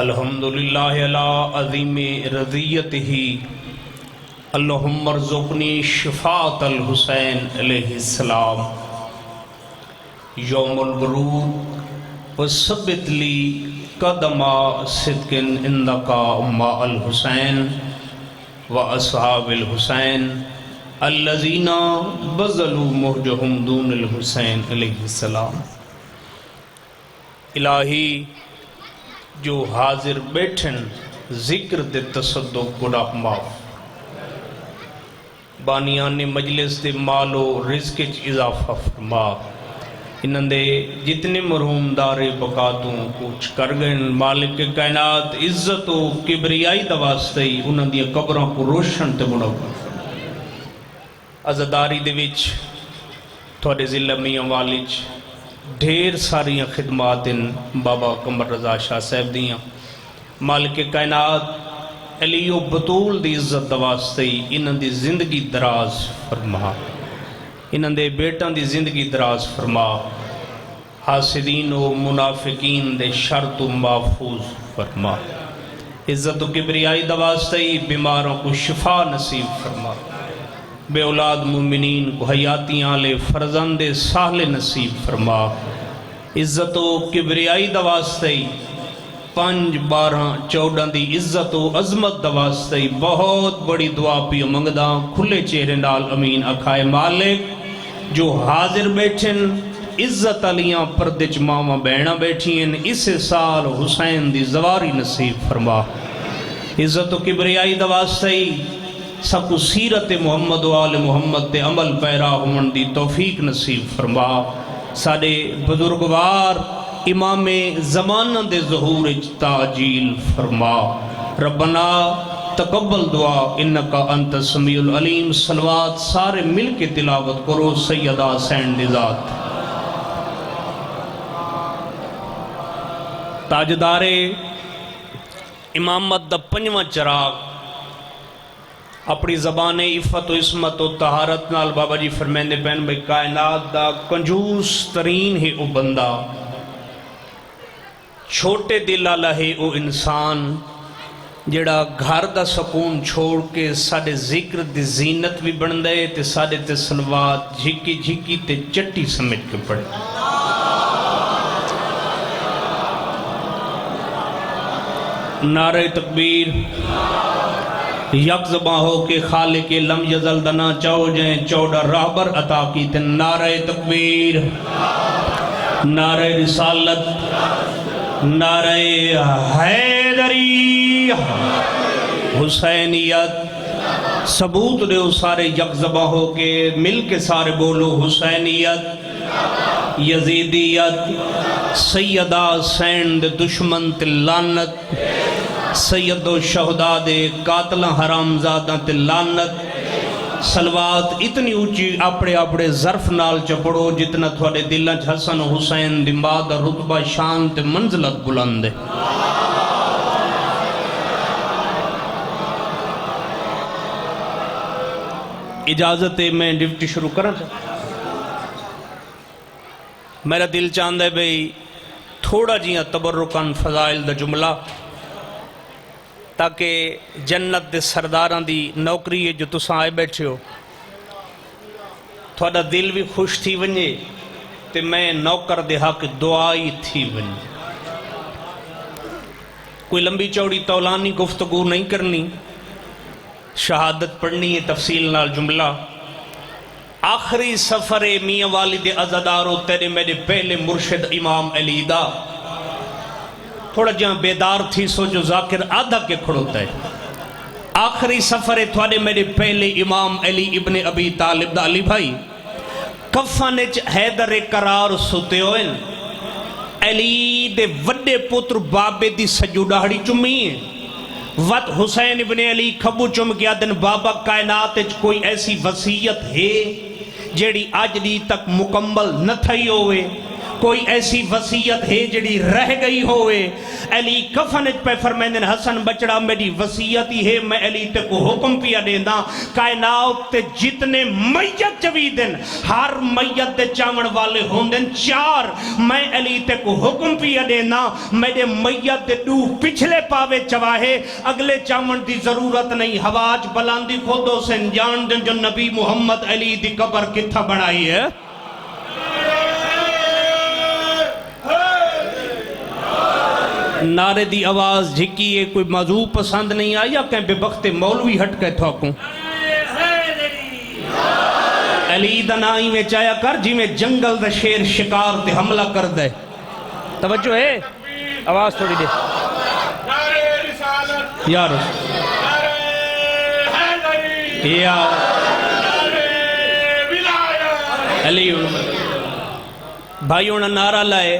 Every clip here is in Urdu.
الحمدللہ علی عظیم رضیتہ اللہم ارزقنی شفاعت الحسین علیہ السلام یوم الورود وثبت لی قدم صدق عندک مع الحسین و اصحاب الحسین الذین بذلوا مہجہم دون الحسین علیہ السلام۔ الہی جو حاضر بیٹھن ذکر دے تصدق گناہ معاف، بانیان مجلس دے مال و رزق چ اضافہ فرما، انہاں دے جتنے مرحوم دار بقاتوں کچھ کر گئے مالک کائنات عزت و کبریائی دا واسطے انہاں دی قبراں کو روشن تے منور فرما۔ عزاداری دے وچ تھوڑے ضلع میاں والی چ ڈھیر ساریاں خدمات ان بابا قمر رضا شاہ صاحب دیاں، مالک کائنات علی و بطول دی عزت دواستے انہاں دی زندگی دراز فرما، انہاں دے بیٹاں دی زندگی دراز فرما، حاسدین و منافقین دے شر تو محفوظ فرما، عزت و کبریائی دواستے بیماروں کو شفا نصیب فرما، بے اولاد مومنین کو حیاتیاں لے فرزند صالح نصیب فرما، عزت و کبریائی دواستے 5 12 14 دی عزت و عظمت دواستے بہت بڑی دعا پی منگدا کھلے چہرے نال امین اکھائے مالک جو حاضر بیٹھن عزت علیاں پردچ ماما بہنا بیٹھیں اس سال حسین دی زواری نصیب فرما، عزت و کبریائی دواستے سب کو سیرت محمد و آل محمد دے عمل پیرا ہون دی توفیق نصیب فرما، ساڑے بزرگوار امام زمانہ دے ظہور تعجیل فرما، ربنا تقبل دعا انکا انت سمیع العلیم۔ صلوات سارے مل کے تلاوت کرو سیدہ حسین دی ذات۔ تاجدار امامت دا 5واں چراغ اپنی زبان عفت و عصمت و طہارت نال بابا جی فرمیندے پہن بھئی کائنات دا کنجوس ترین ہے او بندہ، چھوٹے دل والا ہے او انسان جڑا گھر دا سکون چھوڑ کے ساڑے ذکر دی زینت بھی بن دے تے ساڑے تے صلوات جھکی جھکی تے چٹی سمجھ کے پڑے۔ نعرہ تکبیر، یک زباں ہو کے خالق لم یزل دنا چاہو جائیں 14 راہبر عطا کی تے نعرہ تکبیر، نعرہ رسالت، نعرہ حیدری، حسینیت، ثبوت دے سارے یک زباں ہو کے مل کے سارے بولو حسینیت، یزیدیت، سیدہ حسین دے دشمن تے لعنت، سید و شہداء دے قاتل حرام زادہ تے لعنت، صلوات اتنی اونچی اپنے اپنے ظرف نال چپڑو جتنا تھوڑے دلہ حسن و حسین دماغ رتبہ شان تے منزلت بلند ہے۔ اجازت ہے میں ڈیوٹی شروع کرنا چاہتا، میرا دل چاہتا ہے بھئی تھوڑا جیاں تبرکان فضائل دا جملہ تاکہ جنت دے سرداران دی نوکری ہے جو تساں آئے بیٹھے ہو تھوڑا دل بھی خوش تھی ونجے تے میں نوکر دے حق دعائی تھی ونجے۔ کوئی لمبی چوڑی تولانی گفتگو نہیں کرنی، شہادت پڑھنی ہے تفصیل نال جملہ۔ آخری سفر میاں والد عزادارو تیرے میرے پہلے مرشد امام علی دا، تھوڑا جہاں بیدار تھی سو جو ذاکر آدھا کے کھڑوتا ہے۔ آخری سفر تھوڑے میرے پہلے امام علی ابن ابی طالب دا، علی بھائی کفنچ حیدر قرار ستے ہوئے، علی دے وڈے پتر بابے دی سجو ڈاڑی چمی ہے، وقت حسین ابن علی کھبو چم گیا دن بابا کائنات کوئی ایسی وصیت ہے جیڑی آج دی تک مکمل نہ تھئی ہوئے، کوئی ایسی وصیت ہے جڑی رہ گئی ہوئے؟ علی کفن پہ فرمیندن حسن بچڑا میری وصیت ہی ہے، میں علی تے کو حکم پیا دینا کائنات تے جتنے میت چوی دن ہر میت دے چاون والے ہوندن 4 میں علی تے کو حکم پیا دینا میرے میت دے 2 پچھلے پاوے چواہے اگلے چاون دی ضرورت نہیں، ہواج بلاندی خودو سے جان دن جو نبی محمد علی دی قبر کتھا بنائی ہے۔ نعرے دی آواز جھکیے، کوئی موضوع پسند نہیں آیا کہیں بے بخت مولوی ہٹ کے تھوکوں علی دنائی میں چایا کر جی میں جنگل دا شیر شکار تے حملہ کر دے۔ توجہ ہے، آواز تھوڑی دے یا رسول یا علی بھائیوں نے نعرہ لائے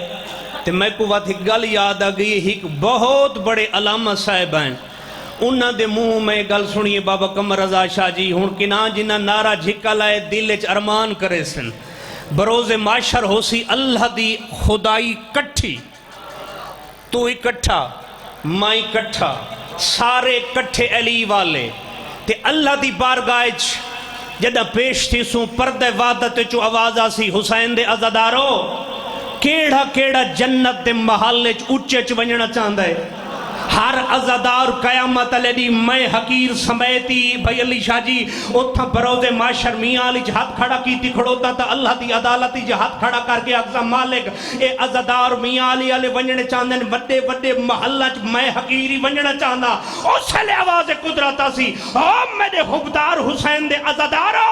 تے میں کو وقت ایک گل یاد آ گئی، ایک بہت بڑے علامہ صاحب ہیں انہاں دے منہ میں گل سنیے بابا قمر رضا شاہ جی ہن کنا جنہ نعرہ جھکا لائے دل وچ ارمان کرے سن بروز معاشر ہو سی اللہ دی خدائی کٹھی، تو اکٹھا میں اکٹھا سارے کٹھے علی والے تے اللہ دی بارگاہ جدہ پیش تھی سوں پردے وعدت چو آواز آسی حسین دے عزادارو کیڑا کیڑا جنت دے محلے اچھے ونجنا چاہندہ ہے، ہر عزادار قیامت علیہ میں حقیر سمیتی بھائی علی شاہ جی اتھا بروز معاشر میاں علی جہاد کھڑا کیتی کھڑوتا تا اللہ دی عدالتی جہاد کھڑا کر کے اقضا مالک اے عزادار میاں علی علی ونجنے چاہندے بڑے بڑے محلہ میں حقیری ونجنا چاہندہ اس لئے آواز قدرتا سی او میرے حبدار حسین دے عزادارو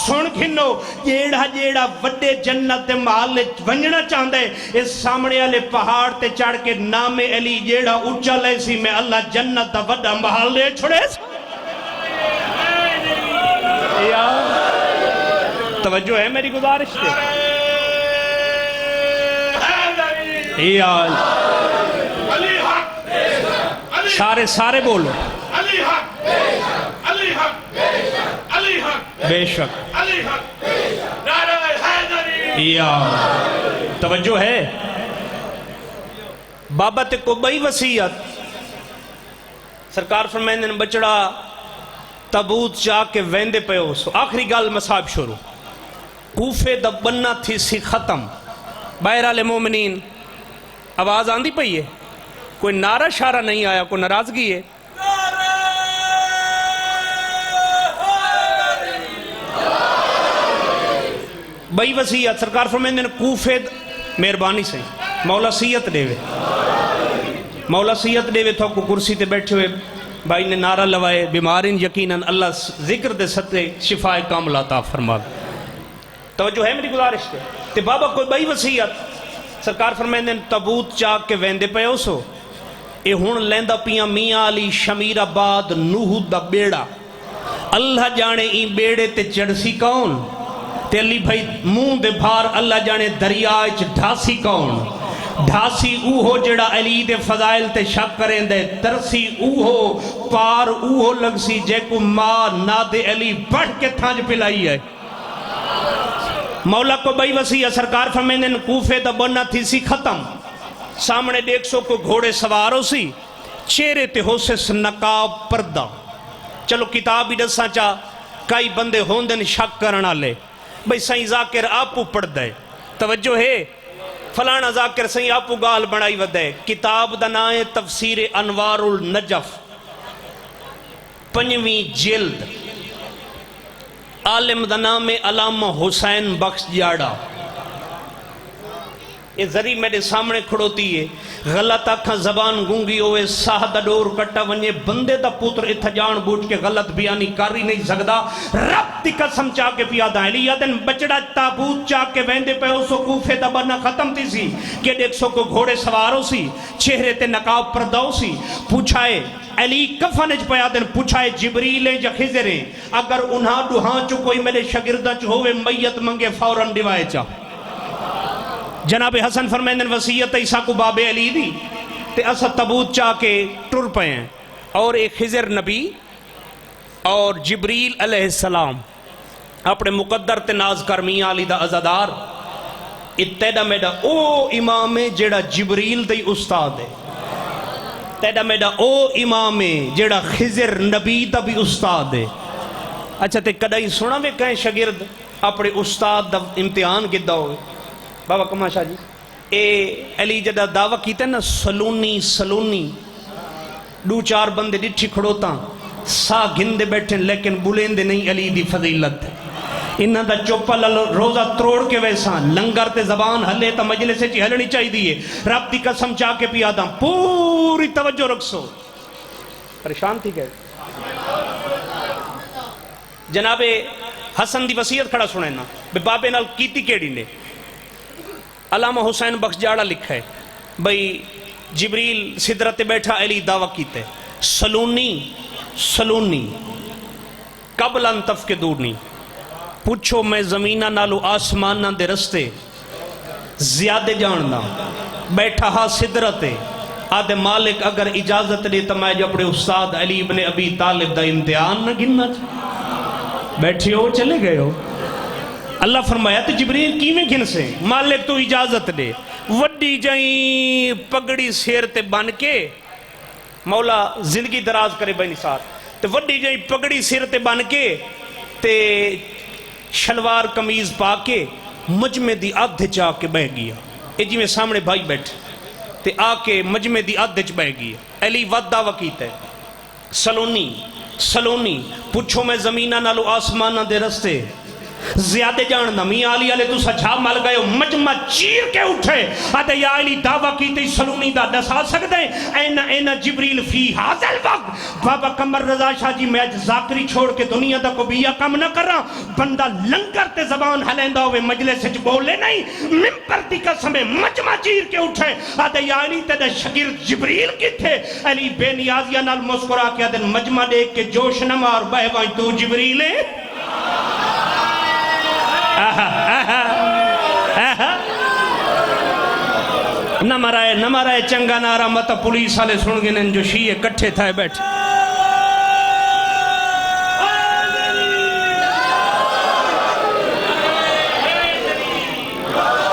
سن کھنو جیڑا جیڑا وڈے جنت دے محلے ونجنا چاہندے اس سامنے علی پہاڑ تے چڑھ کے نام علی جیڑا اچھا لے سی میں اللہ جنت دا وڈا محل لے چھڑے یا توجہ ہے میری گزارش تے یا علی حق سارے بولو علی حق علی حق علی حق بے شک علی حق نعرہ حیدری یا توجہ ہے بابا تے کو بئی وصیت سرکار فرمائندن بچڑا تابوت چاہ کے ویندے پہ ہو سو آخری گال مصاب شروع کوفے دا بننا تھی سی ختم بہرحال مومنین آواز آندھی پئی ہے کوئی نعرہ شارہ نہیں آیا کوئی ناراضگی ہے بھائی وصیت سرکار فرمائندن کوفے مہربانی سے مولا سیت دے وے مولا سیت دے وے تھا کو کرسی تے بیٹھے ہوئے بھائی نے نعرہ لوائے بیمارین یقیناً اللہ ذکر دے ستے شفاء کامل عطا فرما توجہ ہے میری گزارش تے بابا کوئی بھائی وصیت سرکار فرمائندن تابوت چاک کے ویندے پہ ہو سو اے ہون لیندہ پیاں میاں علی شمیر آباد نوح دا بیڑا اللہ جانے این بیڑے تے چڑسی کون تے علی بھائی منہ دے بھار اللہ جانے دریائے ڈھاسی کون ڈھاسی اوہو جڑا علی دے فضائل تے شک کریں دے ترسی اوہو پار اوہو لگ سی جے کو ماں نا دے علی بڑھ کے تھانج پلائی ہے مولا کو بھائی وسیع سرکار فرمیندن کوفے دا بننا تھی سی ختم سامنے دیکھ سو کو گھوڑے سوارو سی چہرے تے ہو سے نقاب پردہ چلو کتاب ہی دساں چاہ کئی بندے ہوندن شک کرنا لے بھئی سائیں ذاکر آپو پڑھ دے توجہ ہے فلانا ذاکر سائیں آپو گال بڑھائی ودے کتاب دنائے تفسیر انوار النجف 5ویں جلد عالم دنام علامہ حسین بخش جاڑا یہ ذری میرے سامنے کھڑوتی ہے غلط آکھاں زبان گونگی ہوئے ساہدہ ڈور کٹا ونجے بندے دا پوتر اتھا جان بوٹ کے غلط بیانی کاری نہیں سکدا رب دی قسم چاہ کے پیادا ہے لیا دن بچڑا تابوت چاہ کے ویندے پہ ہو سو کوفے دا بنا ختم تھی سی کہ دیکھ سو کو گھوڑے سوارو سی چہرے تے نقاب پرداؤ سی پوچھائے علی کفنج پیادن پوچھائے جبریلیں یا خزریں اگر انہاں دوہاں چو کوئی میرے شگردہ چو ہوئے میت منگے فوراں ڈیوائے چاہ جناب حسن فرمیندن وصیت عیسیٰ کو باب علی دی تے اسا تابوت چاہ کے ٹر پے ہیں اور ایک خضر نبی اور جبریل علیہ السلام اپنے مقدر تے ناز کر میاں علی دا عزادار تیڈا میڈا او امام ہے جیڑا جبریل دی استاد ہے، تیڈا میڈا او امام ہے جیڑا خضر نبی دا بھی استاد ہے۔ اچھا تے کدائی سنا میں کہیں شاگرد اپنے استاد دا امتحان کدہ ہوئے؟ بابا کما شاہ جی اے علی جدہ دعویٰ کیتا ہے نا سلونی دو چار بندے ڈٹھی کھڑوتا سا گھندے بیٹھیں لیکن بولیں دے نہیں علی دی فضیلت ہے، انہاں دا چوپا روزہ تروڑ کے ویسا لنگر تے زبان ہلے تا مجلس چی ہلنی چاہی دیئے، رب دی قسم چاہ کے پی آدم پوری توجہ رکھسو۔ پریشان تھی گئے جناب حسن دی وصیت کھڑا سنیں نا بے بابے نال کیتی کیڑی نے؟ علامہ حسین بخش جاڑا لکھا ہے بھئی جبریل صدرت بیٹھا علی دعویٰ کیتے سلونی قبل ان تفقدونی، پوچھو میں زمینہ نالو آسمانہ دے رستے زیادہ جاننا، بیٹھا ہا صدرت آدھے مالک اگر اجازت دے تو میں جو اپنے استاد علی ابن ابی طالب دا امتحان نہ گننا چاہتا، بیٹھے ہو چلے گئے ہو۔ اللہ فرمایا تو جبریل کی میں گھن سے؟ مالک تو اجازت دے، وڈی جائیں پگڑی سیر تے بن کے، مولا زندگی دراز کرے بینی ساتھ، تے وڈی جائیں پگڑی سیر تے بن کے تے شلوار کمیز پا کے مجمع دی آدھے چاہ کے بہ گیا، اے جی میں سامنے بھائی بیٹھے تے آ کے مجمع دی آدھے چاہ بہ گیا۔ علی ود دعویٰ کیتا ہے سلونی پوچھو میں زمینہ نالو آسمانہ دے رستے زیادہ جاننا، میاں علی علیہ تو سچھا مل گئے ہو، مجمع چیر کے اٹھے آدھے یا علی دعویٰ کیتے سلونی دا دسا سکتے ہیں اینا جبریل فی حاضر وقت۔ بابا قمر رضا شاہ جی میں آج ذاکری چھوڑ کے دنیا دا کو بیا کم نہ کر رہا، بندہ لنگر تے زبان ہلیندہ ہوئے مجلس سچ بولے نہیں، ممبر دی قسمیں مجمع چیر کے اٹھے آدھے یا علی تے شگرد جبریل کی تھے؟ علی بے نیازیہ نال مسکرا کے آدھے مجمع دیکھ کے جوش نہ مار بہ وائیں تو جبریل ہے۔ نہ مرائے چنگا نارا متا پولیس والے سن گئے جو شیعہ کٹھے تھائے بیٹھے۔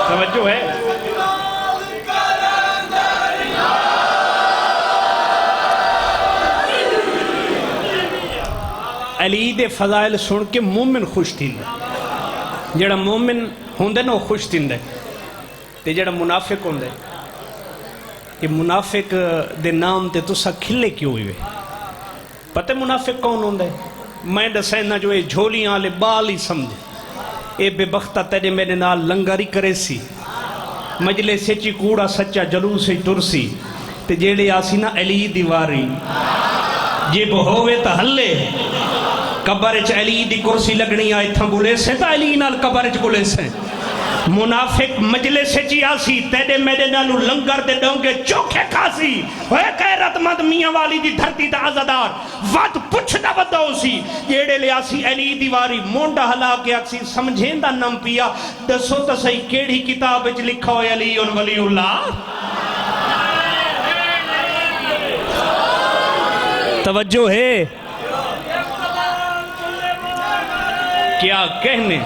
توجہ ہے علی دے فضائل سن کے مومن خوش تھی، جڑا مومن ہوندے نا وہ خوش تھیندے، تے جڑا منافق ہوندے کہ منافق دے نام تے تسا کھلے کیوں ہوئے؟ پتہ منافق کون ہوندے؟ میں دسینا جو اے جھولیاں لے بال ہی سمجھے، اے بے بختہ تیرے میرے نال لنگاری کرے سی، مجلس چی کوڑا سچا جلوس سے ترسی، تے جیڑے آسی نا علی دیواری جے بہوے تا ہلے، قبرچ علی دی کرسی لگنی آئے تھا بولے سے تا علی نال قبرچ بولے سے۔ منافق مجلس چی آسی تیرے میرے نالو لنگر دے ڈونگے چوکھے کھاسی ہوئے غیرت مند میاں والی دی دھرتی دا عزدار وقت پچھ دا بدہ ہو سی، جیڑے لے آسی علی دیواری مونڈا ہلا کے آکسی سمجھیں دا نم پیا دسو تا صحیح کیڑی کتاب اچ لکھا ہوئے علی ولی اللہ۔ توجہ ہے کیا کہنے؟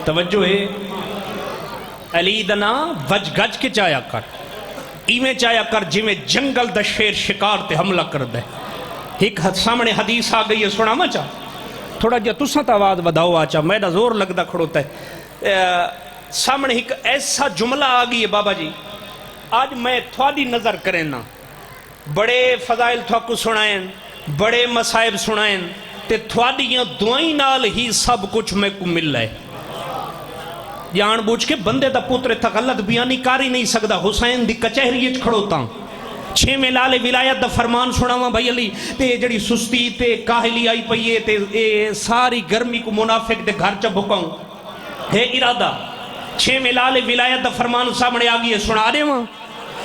توجہ ہے علی دنا وج گج کے چایا کر، ایمیں چایا کر جی میں جنگل دا شیر شکار تے حملہ کر دے۔ ایک سامنے حدیث آ گئی ہے سنا ما چاہ تھوڑا جا تساں تا آواز بداؤ آچا میرا زور لگدا کھڑوتا ہے۔ سامنے ایک ایسا جملہ آ گئی ہے بابا جی، آج میں تھوڑی نظر کریں نا، بڑے فضائل تھوڑا کو سنائیں، بڑے مسائب سنائیں تے تھوڑیاں دعائیں نال ہی سب کچھ میں کو مل رہے۔ جان بوجھ کے بندے دا پوتر تھا غلط بیانی کاری نہیں سکدا، حسین دی کچہری اچ کھڑوتا ہوں، 6 میں لال ولایت دا فرمان سناواں بھائی علی تے جڑی سستی تے کاہلی آئی پئیے تے اے ساری گرمی کو منافق دے گھر چ بھکاؤں ہے ارادہ۔ 6 میں لال ولایت دا فرمان سامنے آ گئی ہے سنا دے وہاں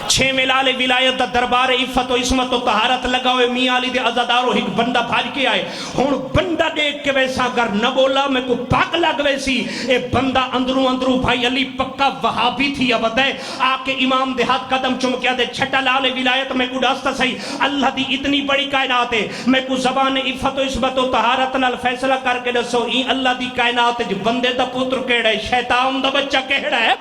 چھویں لال ولایت دا دربار عفت و عصمت و طہارت لگا ہوئے میاں علی دے عزادارو ایک بندہ بھاج کے آئے ہون بندہ دیکھ کے ویسا گر نہ بولا میں کو پاک لگ ویسی اے بندہ اندروں بھائی علی پکا وہابی تھی اب دے آکے امام دے ہاتھ قدم چمکیا دے چھٹا لال ولایت میں کو ڈاستا سہی اللہ دی اتنی بڑی کائنات ہے میں کو زبان عفت و عصمت و طہارت نال فیصلہ کر کے دسو ای اللہ دی کائنات ہے جو بندے دا پتر کیڑا ہے شیطان دا بچہ کیڑا ہے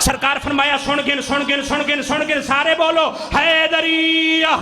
سرکار فرمایا سن گن سارے بولو حیدریہ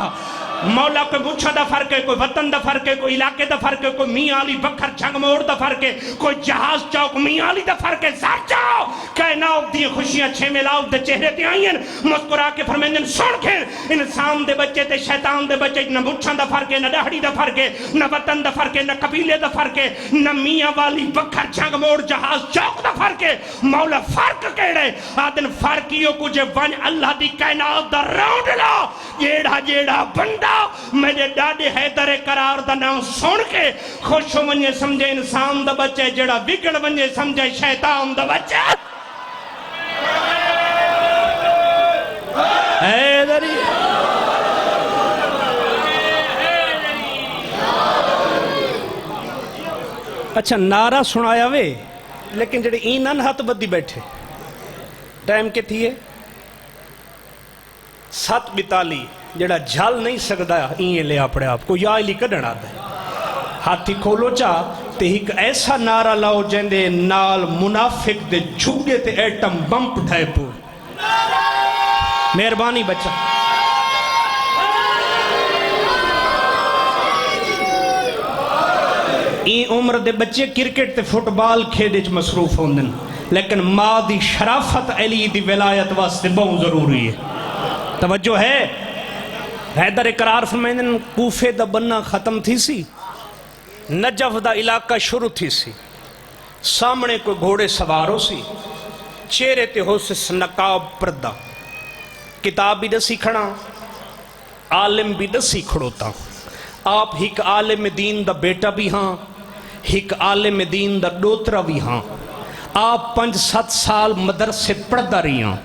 مولا کوئی مچھا دا فرق ہے کوئی وطن دا فرق ہے کوئی علاقے دا فرق ہے کوئی میاں علی بکھر جھنگ موڑ دا فرق ہے کوئی جہاز چوک میاں علی دا فرق ہے سار جاؤ کائنات دی خوشیاں چھے ملاؤ دے چہرے تے آئین مسکرا کے فرمائیں سن کے انسان دے بچے تے شیطان دے بچے نہ مچھا دا فرق ہے نہ دہڑی دا فرق ہے نہ وطن دا فرق ہے نہ قبیلے دا فرق ہے نہ میاں والی بکھر جھنگ موڑ جہاز چوک دا فرق ہے مولا فرق کیڑے آدن فرقیوں کو جے ون اللہ دی کائنات دا راؤنڈ لا جیڑا بندہ میرے ڈاڈے حیدر قرار دا نام سن کے خوش ونجے سمجھے انسان دا بچے جڑا بگڑ ونجے سمجھے شیطان دا بچے حیدری اچھا نعرہ سنایا وے لیکن جڑے اینن ہاتھ بدی بیٹھے ٹائم کے تھیے 7:42 جڑا جھل نہیں سکدا این لے اپنے آپ کو یا علی کڈن آتا ہے ہاتھی کھولو چاہ تے ایک ایسا نعرہ لاؤ جندے نال منافق دے جھگے تے ایٹم بم پٹھائے پو مہربانی بچہ این عمر دے بچے کرکٹ تے فٹبال کھیڈے چ مصروف ہوندن لیکن ماں دی شرافت علی دی ولایت واسطے بہت ضروری ہے توجہ ہے حیدر قرار فرمائن کوفے دا بننا ختم تھی سی نجف دا علاقہ شروع تھی سی سامنے کوئی گھوڑے سوارو سی چہرے تے ہو سے نقاب پردہ کتاب بھی دسی کھڑا عالم بھی دسی کھڑوتا آپ ہک عالم دین دا بیٹا بھی ہاں ہک عالم دین دا ڈوترا بھی ہاں آپ 5-7 سال مدرسے پڑھدا رہی ہاں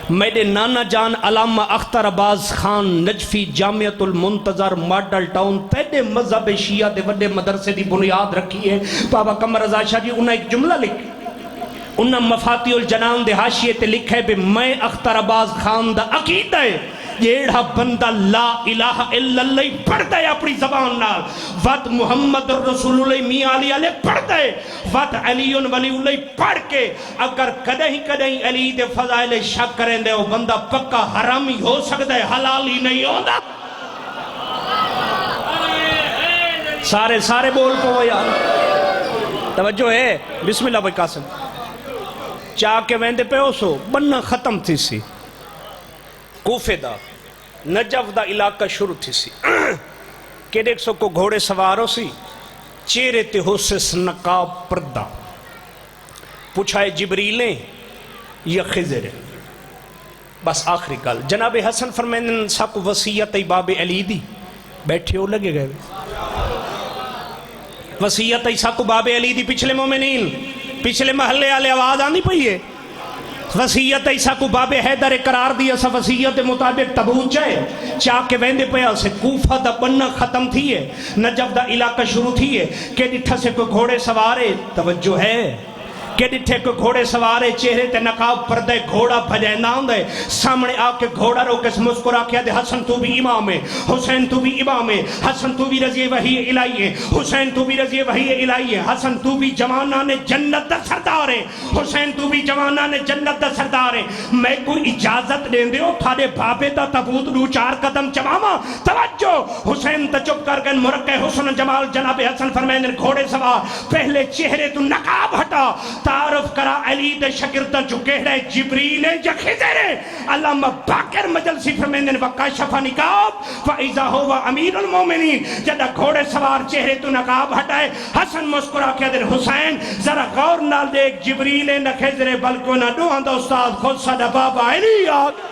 میرے نانا جان علامہ اختر عباس خان نجفی جامعۃ المنتظر ماڈل ٹاؤن پہلے مذہب شیعہ دے وڈے مدرسے دی بنیاد رکھی ہے بابا قمر رضا شاہ جی انہیں ایک جملہ لکھی انہیں مفاتیح الجنان دے حاشیے تے لکھے بے میں اختر عباس خان دا عقیدہ ہے جیڑا بندہ لا الہ الا اللہ پڑھ دے اپنی زبان نال وقت محمد رسول اللہ میاں علی علیہ پڑھ دے وقت علی ولی اللہ پڑھ کے اگر کدہیں علی دے فضائل شک کریں دے وہ بندہ پکا حرامی ہو سکتا ہے حلالی نہیں ہوتا سارے بول پو یار توجہ ہے بسم اللہ بھائی قاسم چاہ کے ویندے پہ ہو سو بننا ختم تھی سی کوفے دا نجف دا علاقہ شروع تھی سی کہ دیکھ سو کو گھوڑے سوارو سی چہرے تے ہو سے نقاب پردہ پوچھائے جبریلیں یا خضر بس آخری کال جناب حسن فرمائن ساکو وسیعت باب علی دی بیٹھے ہو لگے گئے وسیعت ساکو باب علی دی پچھلے مومنین پچھلے محلے آلے آواز آنی پئی ہے وسیعت ایسا کو باب حیدر قرار دیا سا وسیعت مطابق تبوت جائے چاہ کے ویندے پیا سے کوفہ دا بننا ختم تھی ہے نجف دا علاقہ شروع تھی ہے کہ ڈٹھا سے کوئی گھوڑے سوارے توجہ ہے کہ ڈٹھے کوئی گھوڑے سوارے چہرے تے نقاب پردے گھوڑا بھجائے نام دے سامنے آکے گھوڑا رو کے مسکرا کیا دے حسن تو بھی امام ہے حسین تو بھی امام ہے حسن تو بھی رضی وحی الہی ہے حسین تو بھی رضی وحی الہی ہے حسن تو بھی جوانان جنت دا سردار ہے حسین تو بھی جوانان جنت دا سردار ہے میں کوئی اجازت دیں دے ہو تھاڑے بابے دا تبوت رو 4 قدم چماما توجہ حسین تا چپ کر گئے مرکہ حسن جمال جناب حسن فرمائن گھوڑے سوار پہلے چہرے تو نقاب ہٹا تعارف کرا علی دے شکردہ جو کہہ رہے جبریل یا خضر علامہ باقر مجلسی فرمیندن وکاشف نقاب فَإِذَا هُوَ أَمِيرُ الْمُؤْمِنِينَ جدہ گھوڑے سوار چہرے تو نقاب ہٹائے حسن مسکرا کہہ دن حسین ذرا غور نال دیکھ جبریل نہ خضر بلکہ نہ دوہاں دا استاد خود صدا بابا علی آگ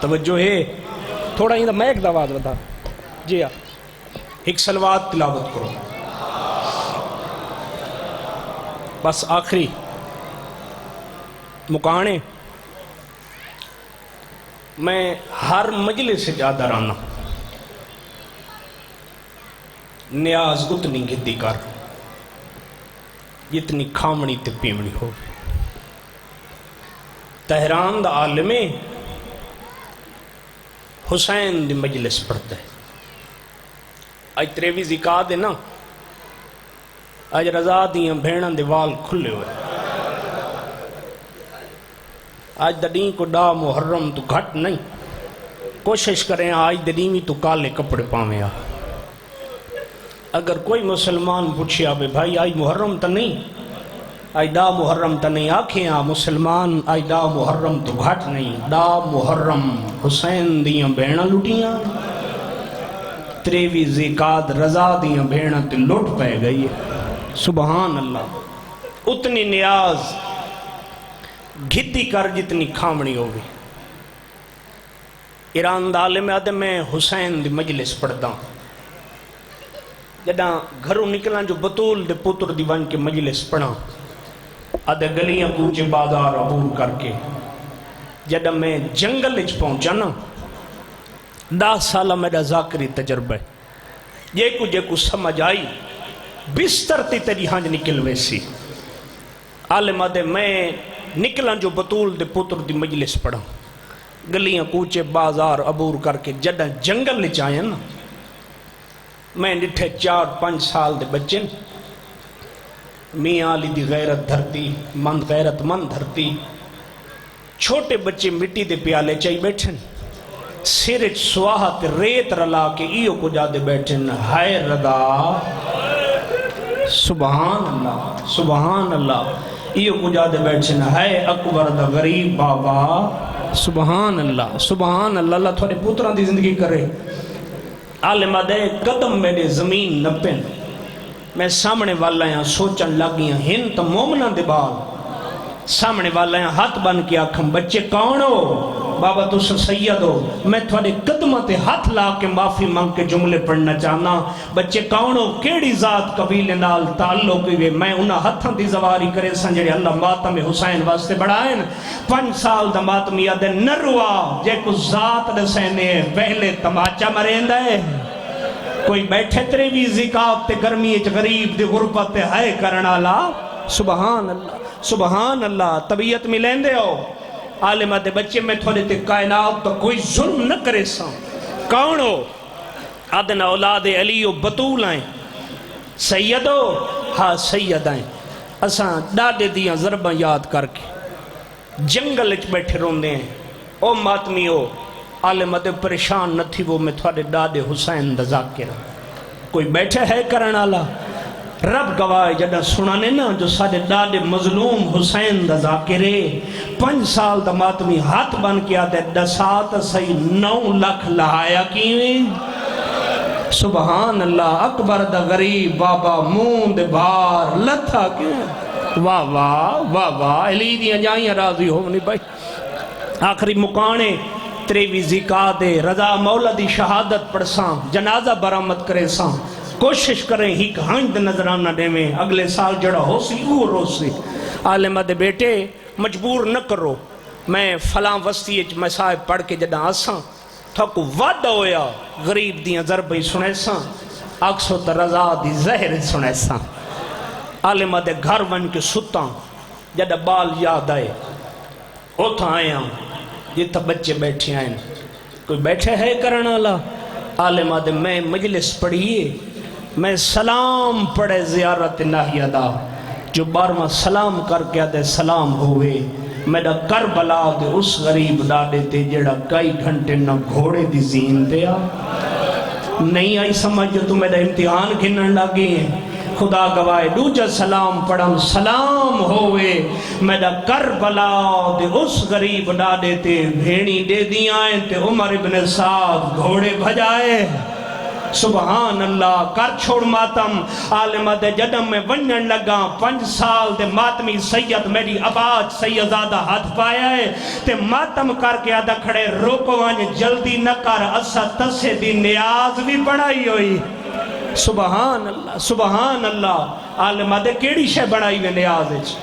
توجہ ہے تھوڑا ہی میں ایک دعوات بتا جی ایک سلوات تلاوت کرو بس آخری مکانے میں ہر مجلس سے زیادہ رانا نیاز اتنی گدی کر جتنی کھامنی تے پیمنی ہو تہران دا عالم حسین دی مجلس پڑھتا ہے آج تریوی زکا دے نا آج رضا دیاں بھینن دے وال کھلے ہوئے آج دڑیں کو ڈا محرم تو گھٹ نہیں کوشش کریں آج دڑیں تو کالے کپڑے پاویں آ اگر کوئی مسلمان پوچھے آبے بھائی آج محرم تا نہیں آج ڈا محرم تا نہیں آکھیں آ مسلمان آج ڈا محرم تو گھٹ نہیں ڈا محرم حسین دیاں بھیناں لٹیاں تریوی زکات رضا دیاں بھیناں تے لٹ پہ گئی سبحان اللہ اتنی نیاز گھتی کر جتنی کھامنی ہوگی ایران دالے میں آدھے میں حسین دی مجلس پڑھتا ہوں جدہ گھروں نکلان جو بطول دے پتر دیوان کے مجلس پڑھا آدھے گلیاں کوچے بازار عبور کر کے جدہ میں جنگل اچ پہنچا نا 10 سالہ میرا ذاکری تجربہ ہے یہ کو سمجھ آئی بستر تی تیری ہانج نکل ویسی عالم آدھے میں نکلان جو بطول دے پتر دی مجلس پڑھا گلیاں کوچے بازار عبور کر کے جدہ جنگل لے جائیں نا میں نٹھے 4-5 سال دے بچے میاں علی دی غیرت دھرتی مند غیرت مند دھرتی چھوٹے بچے مٹی دے پیالے چاہی بیٹھن سیرچ سواہت ریت رلا کے ایو کو جا دے بیٹھن ہائے ردا سبحان اللہ سبحان اللہ ایو کو جا دے بیٹھن ہائے اکبر دا غریب بابا سبحان اللہ اللہ تھوڑے پوتران دی زندگی کرے عالمہ دے قدم میرے زمین نپن میں سامنے والا یہاں سوچن لگیاں ہن تو مومنہ دے بال سامنے والا یہاں ہاتھ بن کے آکھم بچے کون ہو بابا تو سید ہو میں تھوڑے قدمت ہاتھ لا کے معافی مانگ کے جملے پڑھنا چاہنا بچے کون ہو کیڑی ذات قبیل نال تعلق ہوئے میں انہا ہتھاں دی زواری کرے سنجڑے اللہ ماتم حسین واسطے بڑھائیں 5 سال دا ماتم یادے نروا جے کو ذات دسینے پہلے تماچا مرین دے کوئی بیٹھے تریوی زکاة تے گرمی اچ غریب دی غربت تے ہائے کرنا لا سبحان اللہ طبیعت ملیں دے ہو عالمہ دے بچے میں تھوڑے تے کائنات تو کوئی ظلم نہ کرے ساں کون ہو آدھنا اولاد علی و بطول آئیں سید ہو ہاں سید آئیں اساں ڈاڈے دیاں ضرباں یاد کر کے جنگل اچ بیٹھے روندے ہیں او ماتمی ہو عالمہ دے پریشان نہ تھی وہ میں تھوڑے ڈاڈے حسین دا ذاکر کوئی بیٹھے ہے کرنا اللہ رب گواہ جدہ سنانے نا جو سارے ڈاڈے مظلوم حسین دا ذاکرے 5 سال دا ماتمی ہاتھ بن کیا دے 10 سی 9 لاکھ لہایا کیویں سبحان اللہ اکبر دا غریب بابا مون دے بار لتھا کیوں واہ واہ واہ واہ علی دیاں جائیں راضی ہو نہیں بھائی آخری مکانے تریوی زکاة دے رضا مولا دی شہادت پڑھساں جنازہ برآمد کرے ساں کوشش کریں ہی کہانج نظرانہ دے میں اگلے سال جڑا ہو سی وہ رو سی عالمہ دے بیٹے مجبور نہ کرو میں فلاں وسطی اچ میں صاحب پڑھ کے جڑا آساں تھاکو وعدہ ہویا غریب دیاں ضربی سنے ساں اکسو تا رضا دی زہر سنے ساں عالمہ دے گھر بن کے ستا جڑا بال یاد آئے اوتھا آیا جتا بچے بیٹھے آئیں کوئی بیٹھے ہے کرنا اللہ عالمہ دے میں مجلس پڑھئے میں سلام پڑھے زیارت ناہیہ دا جو 12واں سلام کر کے آدھے سلام ہوئے میرا کربلا دے اس غریب ڈاڈے تے جڑا کئی گھنٹے نہ گھوڑے دی زین دیا نہیں آئی سمجھ جو تو میرا امتحان گھنن لگی ہیں خدا گواہ دوجہ سلام پڑھم سلام ہوئے میرا کربلا دے اس غریب ڈاڈے تے بھیڑی دے دیائیں تے عمر ابن سعد گھوڑے بھجائے سبحان اللہ کر چھوڑ ماتم عالمہ دے جدم میں ونن لگا 5 سال دے ماتمی سید میری آباد سیدزادہ ہاتھ پایا ہے تے ماتم کر کے آدھا کھڑے روکوان جلدی نہ کر اسا تسے دی نیاز بھی بڑھائی ہوئی سبحان اللہ سبحان اللہ عالم آدھے کیڑی شے بنائی میں نیاز اچ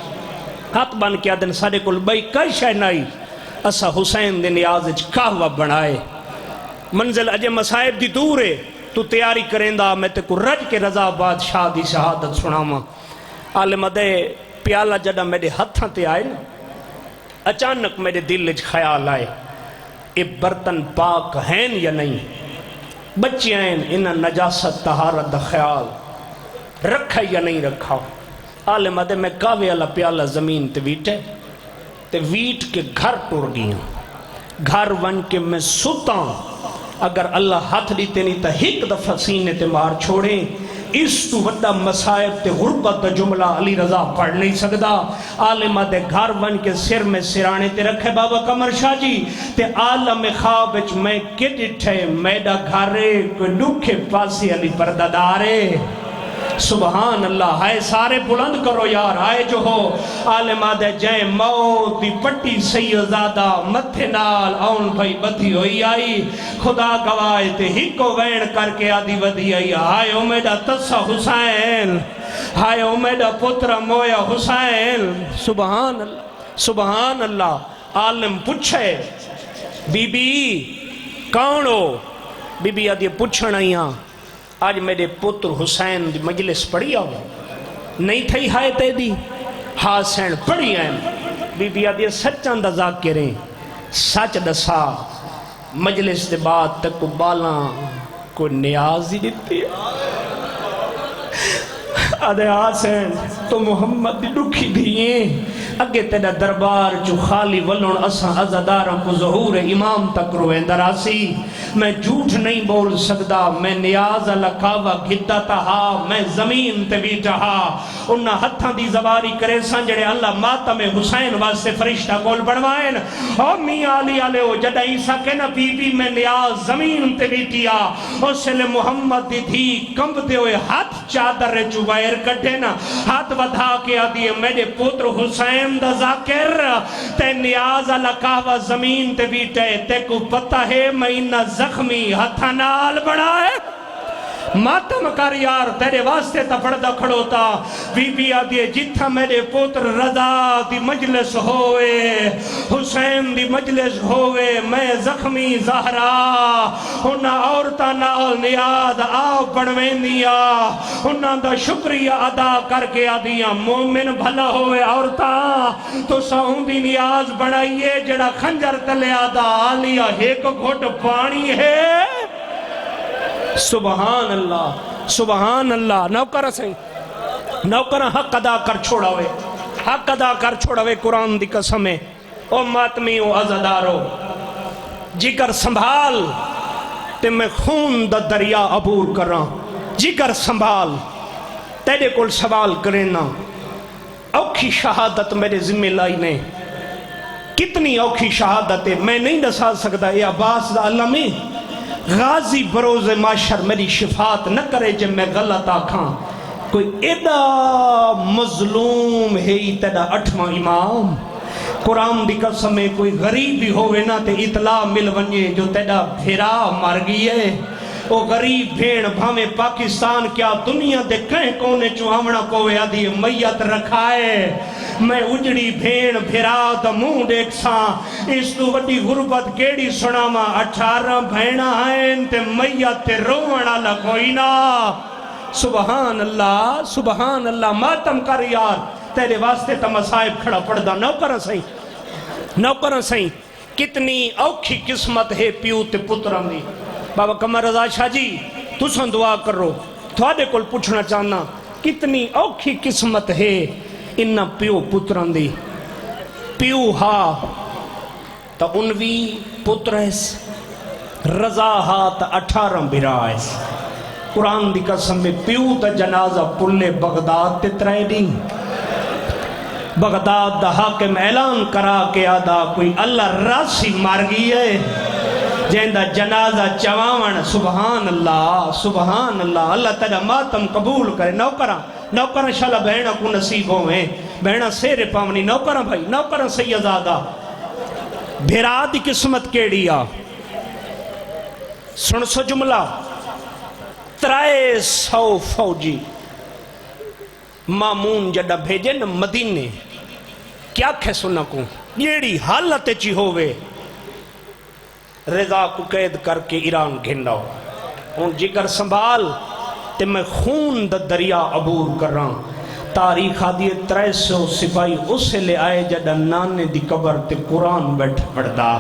ہاتھ بن کے آدھن سارے کل بھائی کئی شے نائی اسا حسین دے نیاز اچ کہوہ بنائے منزل اجے مسائب دی دور ہے تو تیاری کریں دا میں تے کو رج کے رضا بادشاہ دی شہادت سناما عالم آدھے پیالہ جڑا میرے ہتھاں تے آئے نا اچانک میرے دل اچ خیال آئے اے برتن پاک ہیں یا نہیں بچے ہیں انہاں نجاست طہارت دا خیال رکھا یا نہیں رکھا عالم آدھے میں کعوے والا پیالہ زمین تے ویٹے تے ویٹ کے گھر ٹور گیا گھر ون کے میں ستا اگر اللہ ہاتھ دیتے نہیں تا ایک دفعہ سینے تے مار چھوڑیں اس تو وڈا مسائب تے غربت دا جملہ علی رضا پڑھ نہیں سکدا عالمہ دے گھر ون کے سر میں سرانے تے رکھے بابا قمر شاہ جی تے عالم خواب اچ میں کڈٹھے میڈا گھرے کوئی ڈکھے پاسی علی پردادارے سبحان اللہ ہائے سارے بلند کرو یار آئے جو ہو عالم آدھے جائیں موت دی پٹی سیدزادہ متھے نال آن بھائی بدھی ہوئی آئی خدا گوائے تے ہی کو وین کر کے آدھی بدھی آئی ہائے امیدہ تسا حسین ہائے امیدہ پتر مویا حسین سبحان اللہ عالم پوچھے بی بی کون ہو بی بی آدھی پوچھنا یہاں آج میرے پتر حسین دی مجلس پڑھی آؤ نہیں تھی ہائے تے دی حسین پڑھی آئیں بی بی آدھی سچان دا ذاکریں سچ دسا مجلس دے بعد تک کو بالاں کو نیاز ہی دیتی آدھے حسین تو محمد دی ڈکھی دیئیں اگے تیرا دربار جو خالی ولون اساں عزاداروں کو ظہور امام تک رویں دراسی میں جھوٹ نہیں بول سکدا میں نیاز لکاوہ گھتا تہا میں زمین تے بھی تہا انہا ہتھاں دی زواری کرے سنجڑے اللہ ماتم حسین واسے فرشتہ گول بڑھوائن او میاں علی علیہ جدہ عیسیٰ کے نبی بھی میں نیاز زمین تے بھی تیا اس لئے محمد دی تھی کمب دے ہوئے ہاتھ چادر چوائر کٹھے نا ہاتھ ودھا کے آدھیے میرے پتر حسین دا ذاکر تے نیاز لکاوہ زمین تے بھی تے کو پتہ ہے میں انہ زخمی ہتھا نال بڑھائے ماتم کر یار تیرے واسطے تا پڑھدا کھڑوتا بی بی آدھیے جتھا میرے پوتر رضا دی مجلس ہوئے حسین دی مجلس ہوئے میں زخمی زہرا انہا عورتہ نال نیاد آو پڑھویں دیا انہا دا شکریہ ادا کر کے آدھیاں مومن بھلا ہوئے عورتہ تو سہوں دی نیاز بڑھائیے جڑا خنجر تلے آدھا آلیا ایک گھٹ پانی ہے سبحان اللہ نوکر سہیں نوکر حق ادا کر چھوڑا ہوئے حق ادا کر چھوڑا ہوئے قرآن دی قسمیں او ماتمی او عزدارو جگر سنبھال تے میں خون دا دریا عبور کر رہا جگر سنبھال تیرے کل سوال کرنا اوکھی شہادت میرے ذمہ لائی نے کتنی اوکھی شہادت ہے میں نہیں دسا سکتا اے عباس دا اللہ میں غازی بروز معاشر میری شفاعت نہ کرے جب میں غلط آکھاں کوئی ایڈا مظلوم ہے تیرا 8واں امام قرآن دی قسم میں کوئی غریب بھی ہوئے نا تے اطلاع مل ونجے جو تیرا بھیرا مر گئی ہے او غریب بھیڑ بھامے پاکستان کیا دنیا دے کہیں کونے چوہمنا کوئے آدھی میت رکھائے میں اجڑی بھیڑ بھیرا دا منہ دیکھ ساں اس تو وڈی غربت کیڑی سناما 18 بھیڑا ہیں تے میت تے روڑا لگوئی نا سبحان اللہ ماتم کر یار تیرے واسطے تا مسائب کھڑا پڑھدا نوکرہ سہیں کتنی اوکھی قسمت ہے پیو تے پتران دی بابا قمر رضا شاہ جی تساں دعا کرو تھوڑے کل پوچھنا چاہنا کتنی اوکھی قسمت ہے انہ پیو پتران دی پیو ہاں تا انوی پتر ایس رضا ہاں تا 18 برا ایس قرآن دی قسم میں پیو تا جنازہ پلے بغداد تے ترائے دی بغداد دا حاکم اعلان کرا کے آدھا کوئی اللہ راسی مار گئی ہے جہندہ جنازہ چواون سبحان اللہ اللہ تیرا ماتم قبول کرے نوکرہ شالا بہنہ کو نصیب ہوئے بہنہ سیر پاونی نوکرہ سیدزادہ بھیرا دی قسمت کیڑیا سن سو جملہ 300 فوجی مامون جڑا بھیجے نا مدینے کیا کھے سننا کو جیڑی حالت چی ہوئے رضا کو قید کر کے ایران گھنڈا ہو ہون جگر سنبھال تے میں خون دا دریا عبور کر رہا ہوں تاریخ آدھی 300 سپاہی اسے لے آئے جڑا نانے دی قبر تے قرآن بیٹھ پڑھدا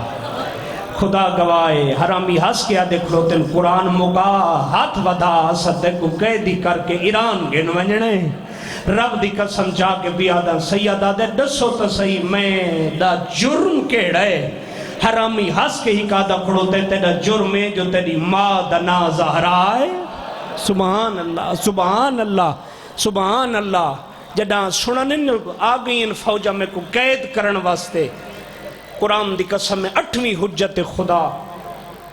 خدا گوائے حرامی ہس کے آدھے کھلوتن قرآن مگا ہاتھ ودا سدے کو قیدی کر کے ایران گھن ونجنے رب دی قسم چاہ کے بھی آدھا سیدہ دے دسو تو صحیح میں دا جرم کیڑے حرامی ہس کے ہی کہا کھڑوتے تیرا جرم ہے جو تیری ماں دا نا زہرائے سبحان اللہ سبحان اللہ سبحان اللہ جڑا سنن آگئین فوجہ میں کو قید کرن واسطے قرآن دی قسم میں 8ویں حجت خدا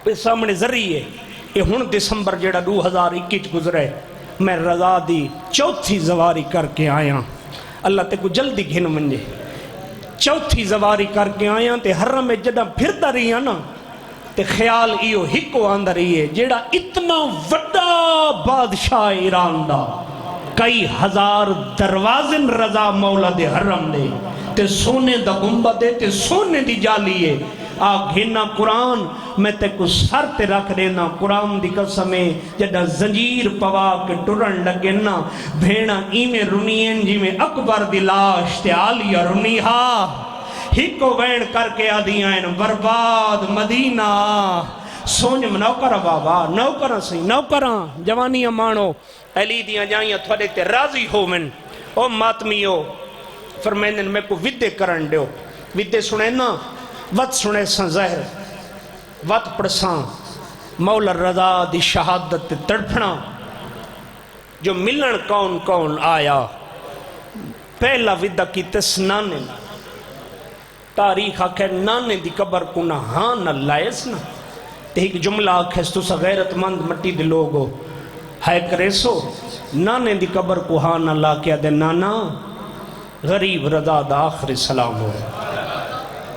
پہ سامنے ذریعے یہ ہن دسمبر جڑا 2021 گزرے میں رضا دی 4تھی زواری کر کے آیا اللہ تے کو جلدی گھن منجے 4تھی زواری کر کے آیا تے حرم میں جڑا پھردا رہی ہے نا تے خیال ایو ہکو آندہ رہی ہے جڑا اتنا وڈا بادشاہ ایران دا کئی ہزار دروازن رضا مولا دے حرم دے تے سونے دا گنبد دے تے سونے دی جالی ہے گھنا قرآن میں تے کو سر تے رکھ دینا قرآن دی قسمیں جڑا زنجیر پوا کے ٹرن لگے نا بھیڑا ایمیں رنین جی میں اکبر دی لاش تے آلیہ رنیہا ہکو وین کر کے آدھیاں برباد مدینہ سونج میں نوکر بابا نوکر سی نوکراں جوانیاں مانو علی دیاں جائیاں تھوڑے تے راضی ہو من او ماتمیو فرمینن میں کو ودے کرن دیو ودے سنے نا وط سنے سن زہر وط پڑساں مولا رضا دی شہادت تڑپنا جو ملن کون کون آیا پہلا ودہ کی تس نانے تاریخ آکھے نانے دی قبر کو نہ ہاں نہ لائس نا تے ایک جملہ آکھے تو سا غیرت مند مٹی دے لوگو ہے کریسو نانے دی قبر کو ہاں نہ لا کیا دے نانا غریب رضا دا آخری سلام ہو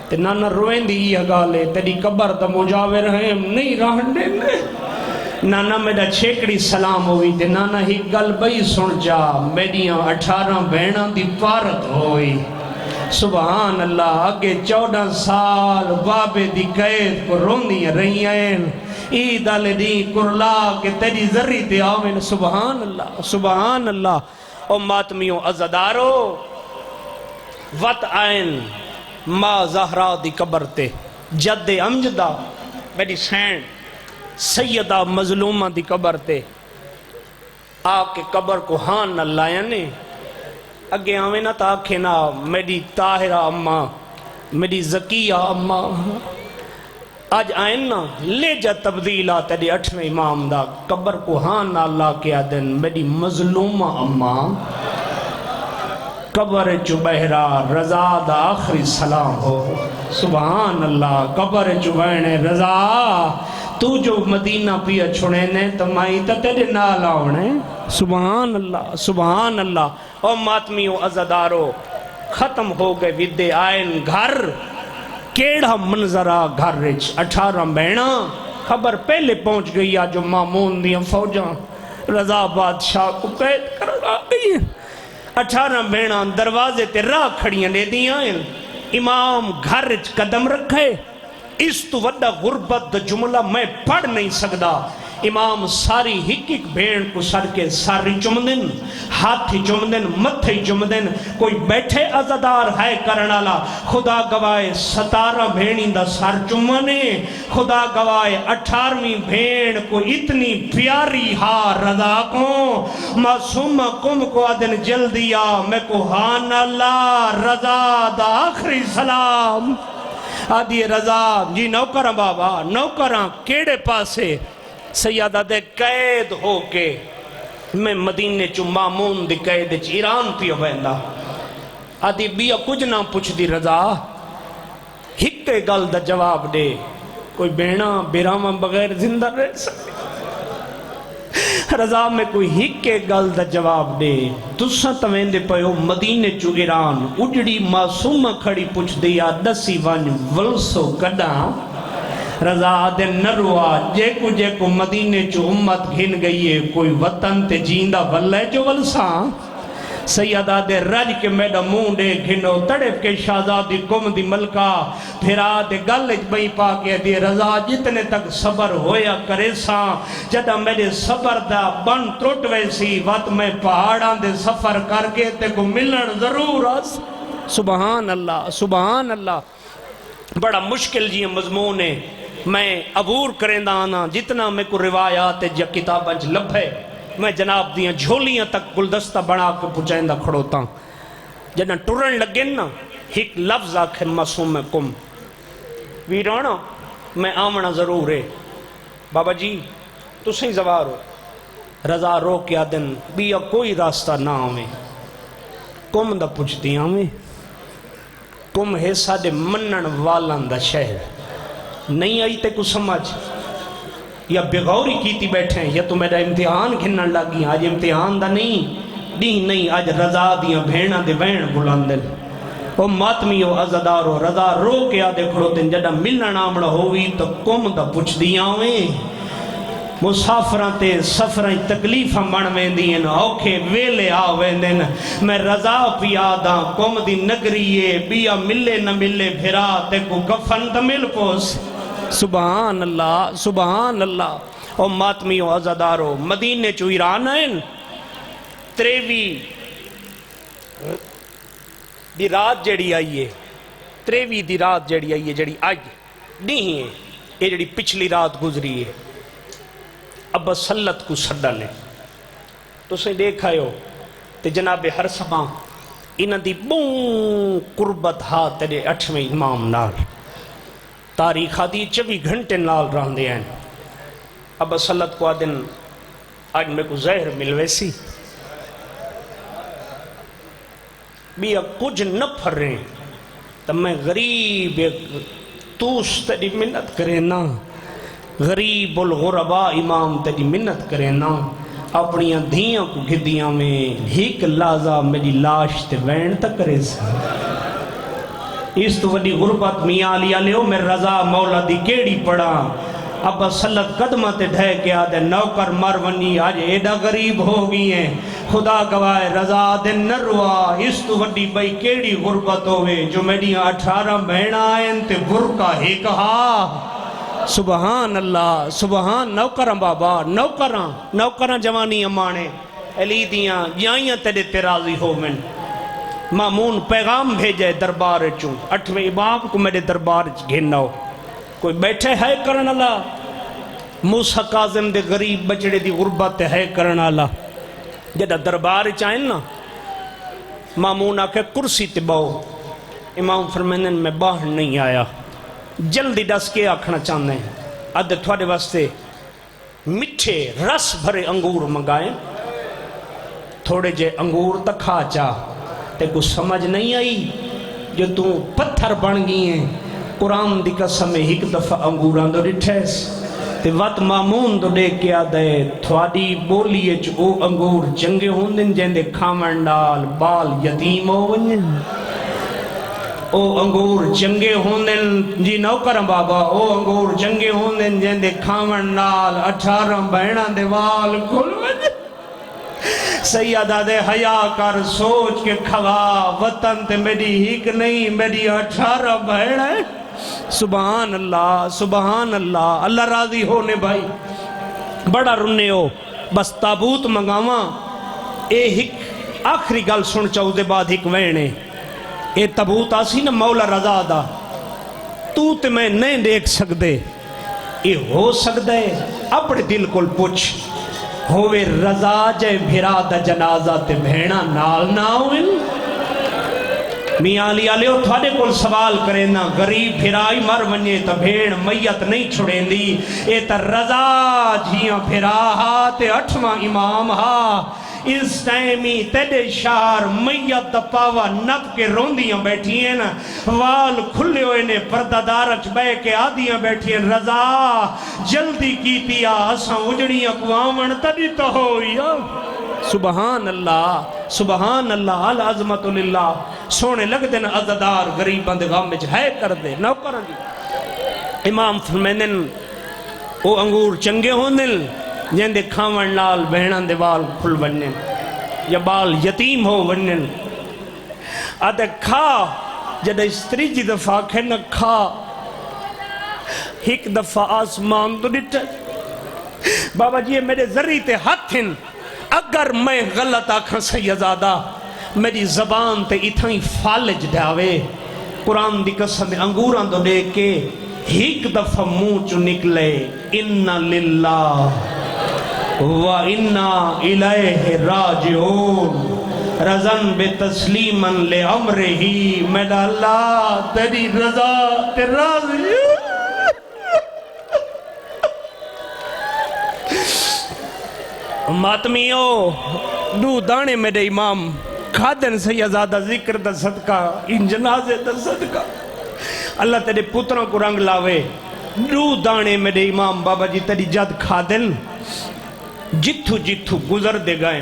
تے نانا روین دی یہ گالے تیری قبر دا مجاور ہیں نہیں رہن دے نانا میرا چھیکڑی سلام ہوئی تے نانا ہی گل بئی سن جا میریاں 18 بہناں دی پارت ہوئی سبحان اللہ آگے 14 سال بابے دی قید کو روندی رہی ہیں عید آلے دی کرلا کے تیری ذری تے آمین سبحان اللہ سبحان اللہ او ماتمیوں عزدارو وط آئین ماں زہرا دی قبر تے جد امجدہ میری سین سیدہ مظلومہ دی قبر تے آکے قبر کو ہاں نہ لائنے اگے آویں نہ تاکھے نا میری طاہرہ اماں میری زکیہ اماں آج آئین نا لے جا تبدیلہ تیری 8ویں امام دا قبر کو ہاں نہ اللہ کے آدن میری مظلومہ اماں قبر چبہرہ رضا دا آخری سلام ہو سبحان اللہ قبر چبہنے رضا تو جو مدینہ پیا چھوڑینے تمہائی تا تیرے نال آونے سبحان اللہ او ماتمیوں عزدارو ختم ہو گئے ودے آئین گھر کیڑا منظرہ گھر رچ 18 بہنا خبر پہلے پہنچ گئی جو مامون دیاں فوجاں رضا بادشاہ کو قید کر آ گئی 18 بہنا دروازے تے راہ کھڑیاں لے دیاں امام گھر رچ قدم رکھے اس تو وڈا غربت جملہ میں پڑھ نہیں سکدا امام ساری ہک بھین کو سر کے ساری چمدن ہاتھی چمدن متھی چمدن کوئی بیٹھے عزدار ہے کرنالا خدا گوائے 17 بھینی دا سر چمنے خدا گوائے 18ویں بھین کو اتنی پیاری ہاں رضا کو معصوم کم کو آدن جلدیا میں کو ہان اللہ رضا دا آخری سلام آدھی رضا جی نوکراں بابا نوکراں کیڑے پاسے سیادہ دے قید ہو کے میں مدینے چو مامون دی قید چ ایران پیو ویندا آدھی بیا کچھ نہ پوچھ دی رضا ہک گل دا جواب دے کوئی بینا بیراما بغیر زندہ رہ سکتے رضا میں کوئی ہک گل دا جواب دے تساں تویندے پیو مدینے چو ایران اجڑی معصومہ کھڑی پوچھ دیا دسی ون ولسو کڈاں رضا دے نروا جے کو مدینے چو امت گھن گئی ہے کوئی وطن تے جیندہ ولے جو ولساں سیدہ دے رج کے میڈا مونڈے گھنو تڑپ کے شہزادی کم دی ملکہ پھرا دے گلج بئی پا کے دی رضا جتنے تک صبر ہویا کرے ساں جدہ میرے صبر دا بن ٹوٹ ویسی وقت میں پہاڑاں دے سفر کر کے تے کو ملن ضرور آس سبحان اللہ سبحان اللہ بڑا مشکل جی مضمون ہے میں عبور کریں آنا جتنا میں کو روایات یا کتابیں لبھے میں جناب دیاں جھولیاں تک گلدستہ بنا کے پچھائیں دا کھڑوتا ہوں جنہاں ٹرن لگن نا ایک لفظ آکھن معصوم کم ویرانا میں آمنا ضرور ہے بابا جی تو سہیں زوار ہو رضا رو کیا دن بیا کوئی راستہ نہ آویں کم دا پچھتی آویں کم ہے سادے منن والان دا شہر نہیں آئی تے کو سمجھ یا بغوری کیتی بیٹھے ہیں یا تو میرا امتحان گھنن لگی آج امتحان دا نہیں آج رضا دیاں بھیڑاں دے وین بلاندن او ماتمیو عزدارو رضا رو کے آدھے کھڑو دن جڑا ملن آمڑا ہوئی تو کم دا پچھ دیاں ہوئے مسافران تے سفران تکلیفاں بن ویندین اوکھے ویلے آویندن میں رضا پیاداں کم دی نگریے بیا ملے نہ ملے بھرا تے کو کفن تا مل پوس سبحان اللہ او ماتمیو عزدارو مدینے چو ایران ہیں تریوی دی رات جڑی آئیے تریوی دی رات جڑی آئیے جڑی آج نہیں ہے یہ جڑی پچھلی رات گزری ہے اب سلط کو سڈن ہے تو سے دیکھا ہو تے جناب ہر سباں انہ دی بون قربت ہا تیرے 8ویں امام نال تاریخ آدھی 24 گھنٹے نال رہندے ہیں اب سلط کو آدن آج میں کو زہر ملوے سی بیا کچھ نہ پھر رہے ہیں تب میں غریب توس تیری منت کرے نا غریب الغرباء امام تیری منت کرے نا اپنیاں دھیاں کو گھدیاں میں ہیک لازہ میری لاش تے وین تک کرے سا اس تو وڈی غربت میاں لیا لیو میں رضا مولا دی کیڑی پڑا اب سلط قدمہ تے ڈھے کے آدھے نوکر مرونی آج ایڈا غریب ہو گئی ہیں خدا گواہ رضا دے نروا اس تو وڈی بھائی کیڑی غربت ہوئے جو میری 18 بہن آئیں تے برکا ہی کہا سبحان اللہ سبحان نوکران بابا نوکران جوانی امانے علی دیاں جائیاں تیرے تیرازی ہو من مامون پیغام بھیجے دربار چوں 8ویں امام کو میرے دربار گھننا ہو کوئی بیٹھے ہے کرن اللہ موسیٰ کاظم دے غریب بچڑے دی غربت ہے کرن اللہ جدہ دربار چاہیں نا مامون آکے کرسی تے باؤ امام فرمینن میں باہر نہیں آیا جلدی ڈس کے آکھنا چاہنے ہیں ادھے تھوڑے واسطے مٹھے رس بھرے انگور منگائیں تھوڑے جے انگور تک کھا چاہ تے کو سمجھ نہیں آئی جو تو پتھر بن گئی ہیں قرآن دی قسم ایک دفعہ انگوران دو ڈٹھیس تے وقت مامون دو دے کیا دے تھوڑی بولیے چو او انگور جنگے ہوندن جیندے کھامن ڈال بال یتیم ہو ونجن او انگور جنگے ہوندن جی نوکرم بابا او انگور جنگے ہوندن جیندے کھامن ڈال 18 بہنان دے وال کھل ونجن سیدہ دے حیاء کر سوچ کے کھوا وطن تے میری ہیک نہیں میری 18 بہن ہے سبحان اللہ اللہ راضی ہونے بھائی بڑا رنے ہو بس تابوت منگاواں اے ہک آخری گل سن چاہو دے بعد ہک وینے اے تابوت آسی نا مولا رضا دا تو تے میں نہیں دیکھ سکدے اے ہو سکدے اپنے دل کو پوچھ ہوئے رضا جے بھرا دا جنازہ تے بھیڑا نال نہ ہوئے میاں علی علیہ تھوڑے کل سوال کرے نا غریب بھرائی مر ونجے تا بھیڑ میت نہیں چھڑیں دی اے تا رضا جیاں بھرا ہا تے 8واں امام ہا اس ٹائمی تیڑے شہر میت دا پاوا نپ کے روندیاں بیٹھی ہیں وال کھلے ہوئے نے پردہ دارچ بے کے آدیاں بیٹھی ہیں رضا جلدی کی تیا اساں اجڑیاں قوامن تڑی تو ہوئی سبحان اللہ العظمت للہ سونے لگ دن عزدار غریب بند غام میں ہے کر دے نوکران دی امام فرمیندن وہ انگور چنگے ہوندن جن دے کھاون نال بہنان دے وال کھل ونن یا بال یتیم ہو ونن آدھے کھا جدہ اس تریجی دفعہ کھینا کھا ایک دفعہ آسمان تو ڈٹھا بابا جی میرے ذری تے ہاتھ ہیں اگر میں غلط آکھاں سیدزادہ میری زبان تے اتھائی فالج داوے قرآن دی قسم انگوراں دو دے کے ایک دفعہ منہ چو نکلے اِنَّا لِلَّهِ وَإِنَّا إِلَيْهِ رَاجِعُونَ رضن بتسلیماً لِعَمْرِهِ میرا اللہ تیری رضا تے راضی ماتمیوں دو دانے میرے امام کھادن سیدزادہ ذکر دا صدقہ ان جنازے دا صدقہ اللہ تیرے پتروں کو رنگ لاوے دو دانے میرے امام بابا جی تیری جد کھادن جتھو جتھو گزر دے گئے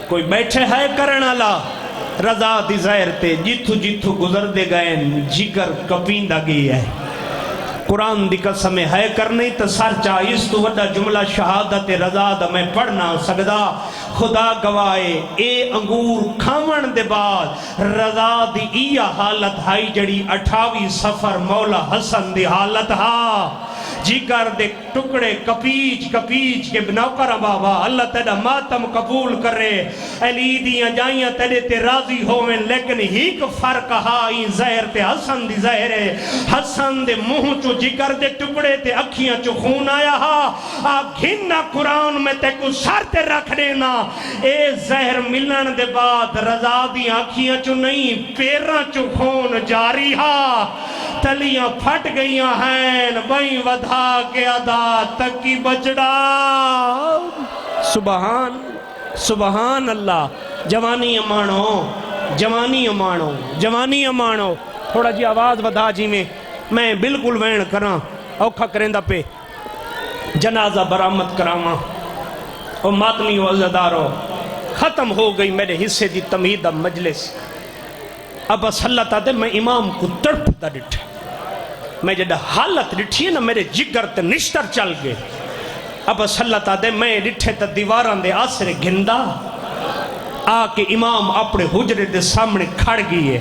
کوئی بیٹھے ہے کرنا لا رضا دی ظاہر تے جتھو جتھو گزر دے گئے جگر کپیندہ گئی ہے قرآن دی قسم ہے کرنی تو سر چاہیس تو وڈا جملہ شہادت رضا دا میں پڑھنا سکدا خدا گوائے اے انگور کھاون دے بعد رضا دی ایا حالت ہائی جڑی 28 سفر مولا حسن دی حالت ہا جگر دے ٹکڑے کپیچ کپیچ کے بنوکر بابا اللہ تیرا ماتم قبول کرے علی دیاں جائیاں تیرے تے راضی ہوئیں لیکن ہیک فرق ہائی زہر تے حسن دی زہر ہے حسن دے منہ چو جگر دے ٹکڑے تے اکھیاں چو خون آیا ہا گھننا قرآن میں تے کو سر تے رکھ دینا اے زہر ملن دے بعد رضا دی اکھیاں چو نہیں پیران چو خون جاری ہا تلیاں پھٹ گئیاں ہیں بھئی ودھا کے ادا تک کی بچڑا سبحان اللہ جوانی امانو جوانی امانو جوانی امانو تھوڑا جی آواز ودھا جی میں بالکل وین کراں اوکھا کریں دا پہ جنازہ برآمد کراواں اور ماتمی و عزدارو ختم ہو گئی میرے حصے دی تمہید مجلس اب بس اللہ تعالی میں امام کو تڑپ دا ڈٹھے میں جدہ حالت ڈٹھی ہے نا میرے جگر تے نشتر چل گئے اب بس اللہ تعالی میں ڈٹھے تا دیواران دے آسرے گھندا آکے امام اپنے حجرے دے سامنے کھڑ گئی ہے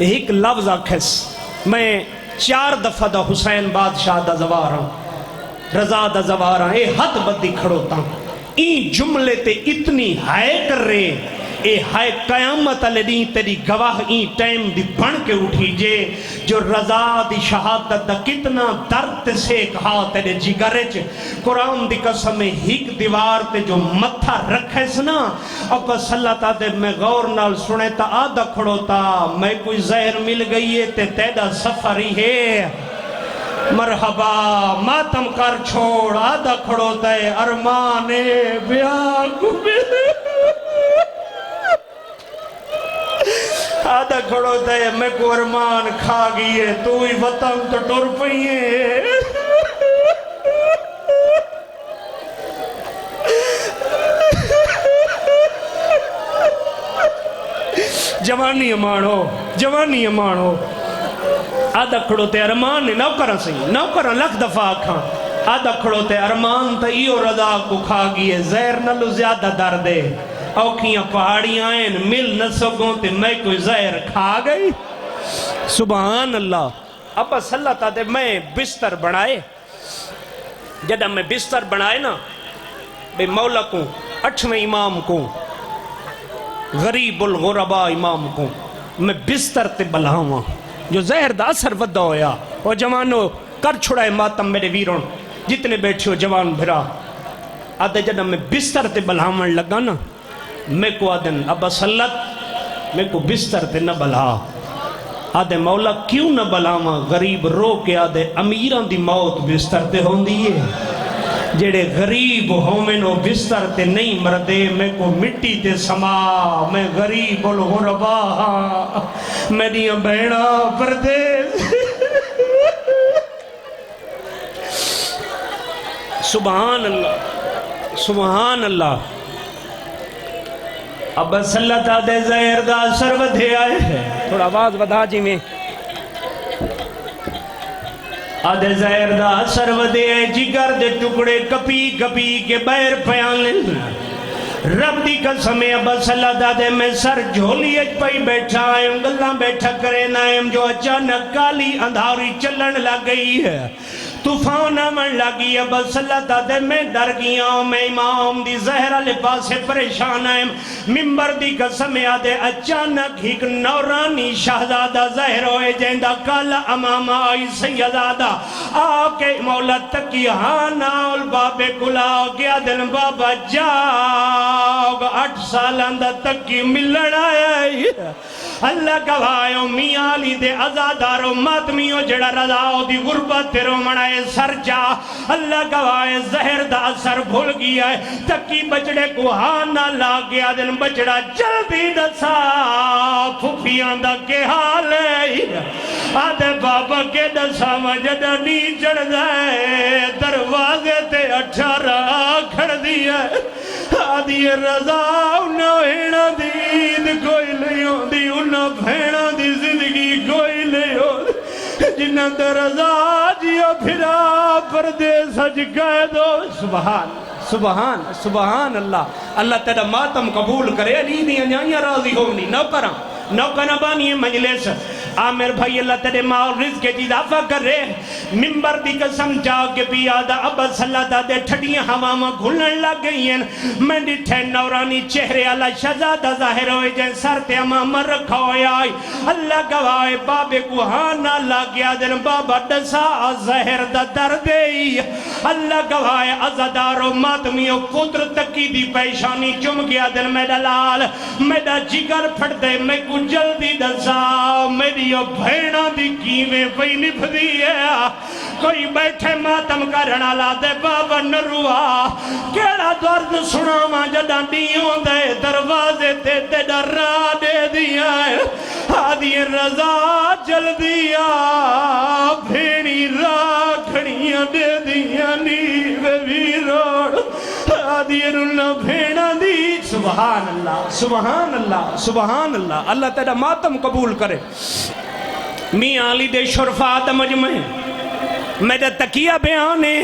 ایک لفظ آکھس میں 4 دفعہ دا حسین بادشاہ دا زواراں رضا دا زواراں اے حد بدی کھڑوتا این جملے تے اتنی ہائے کر رہے اے ہائے قیامت علی دیں تیری گواہ این ٹائم دی بن کے اٹھی جے جو رضا دی شہادت دا کتنا درد سے کہا تیرے جگرچ قرآن دی قسم ہیک دیوار تے جو متھا رکھے سنا اب بس اللہ تعالی میں غور نال سنے تا آدھا کھڑو تا میں کوئی زہر مل گئی ہے تے تیدا سفری ہے مرحبا ماتم کر چھوڑ آدھا کھڑو تے ارمانے بیاہ کو ملے آدھا کھڑو دے میں کو ارمان کھا گئی ہے تو ہی وطن تو ٹر پئی ہے جوانی امانو آدھا کھڑو تے ارمان نے نوکران سہی نوکران لکھ دفعہ آکھاں آدھا کھڑو تے ارمان تا ایو رضا کو کھا گئی ہے زہر نلو زیادہ درد ہے اوکھیاں پہاڑیاں ہیں مل نہ سکوں تے میں کوئی زہر کھا گئی سبحان اللہ اب بس اللہ تعالی میں بستر بنائے جدہ میں بستر بنائے نا بے مولا کو 8ویں امام کو غریب الغرباء امام کو میں بستر تے بلاواں جو زہر دا اثر ودا ہویا اور جوانو کر چھڑائے ماتم میرے ویرون جتنے بیٹھے ہو جوان بھرا آدھے جدہ میں بستر تے بلاواں لگا نا میں کو آدھن ابا سلط میں کو بستر تے نہ بلا آدھے مولا کیوں نہ بلاواں غریب رو کے آدھے امیران دی موت بستر تے ہون دیئے جڑے غریب ہومن و بستر تے نہیں مردے میں کو مٹی تے سما میں غریب الغرباء میری بہنا پردیس سبحان اللہ سبحان اللہ اب بس اللہ تعالی زہر دا اثر ودھے آئے ہے تھوڑا آواز ودھا جی میں آدھے زہر دا اثر ودے جگر دے ٹکڑے کپی کپی کے بیر پیانے رب دی قسم ابا صلی دا دے میں سر جھولی اچ پئی بیٹھا آئیم گلہ بیٹھا کرے نائم جو اچانک کالی اندھاری چلن لگ گئی ہے طوفان آمن لگی ابا صلی دا دے میں ڈر گیا میں امام دی زہرہ لپاس سے پریشان آئیم ممبر دی قسم آدھے اچانک ایک نورانی شہزادہ زہر ہوئے جیندہ کالا امام آئی سیدادہ آکے مولا تکی ہاناول بابے کلا گیا دن بابا جاؤ 8 سال اندر تکی ملن آیا اللہ گواہیوں میاں علی دے ازاداروں ماتمیوں جڑا رضاؤ دی غربت تیروں منائے سر جا اللہ گواہی زہر دا اثر بھول گیا ہے تکی بچڑے کو ہانا لا گیا دن بچڑا جلدی دسا پھوپیاں دا کے حال ہے آدھے بابا کے دسا مجدہ نہیں چڑھ جائے دروازے تے 18 کھڑ دیا آدھی رضا انہوں ہینا دید کوئی لے ہوں دی انہوں بھینا دی زندگی کوئی لے ہوں جنہ در رضا جیو پھرا پردے سج گئے دو سبحان سبحان سبحان اللہ اللہ تیرا ماتم قبول کرے علی دی انجائیاں راضی ہونی نوکرہ بانی مجلس عامر بھائی اللہ تیرے ماں رزق کے اضافہ کر رہے ممبر دی قسم جاؤ کے پیادہ ابا صلی اللہ دے ٹھڑیاں ہوا گھلن لگ گئی ہیں میں ڈٹھے نورانی چہرے اللہ شہزادہ ظاہر ہوئے جن سر تے امام رکھا ہوئے آئی اللہ گواہ بابے کو ہانا لگ گیا دن بابا ڈسا ظاہر دا درد اللہ گواہ ازادارو ماتمیوں قدرت تکی دی پیشانی چم گیا دن میرا لال میرا جگر پھٹ دے میں کو جلدی دسا میری بھینا دی کیویں پئی نبھ دی ہے کوئی بیٹھے ماتم کرنا لا دے بابا نروا کیڑا درد سنا ماں جدہ دیوں دے دروازے تے تے ڈرا دے دیا ہے آدھی رضا جل دیا بھیڑی راکھڑیاں دے دیا نیوے بھی روڑ آدھی رلنا بھیڑا دی سبحان اللہ سبحان اللہ سبحان اللہ اللہ تیرا ماتم قبول کرے میاں علی دے شرفاء دا مجمع میرا تکیہ بیانے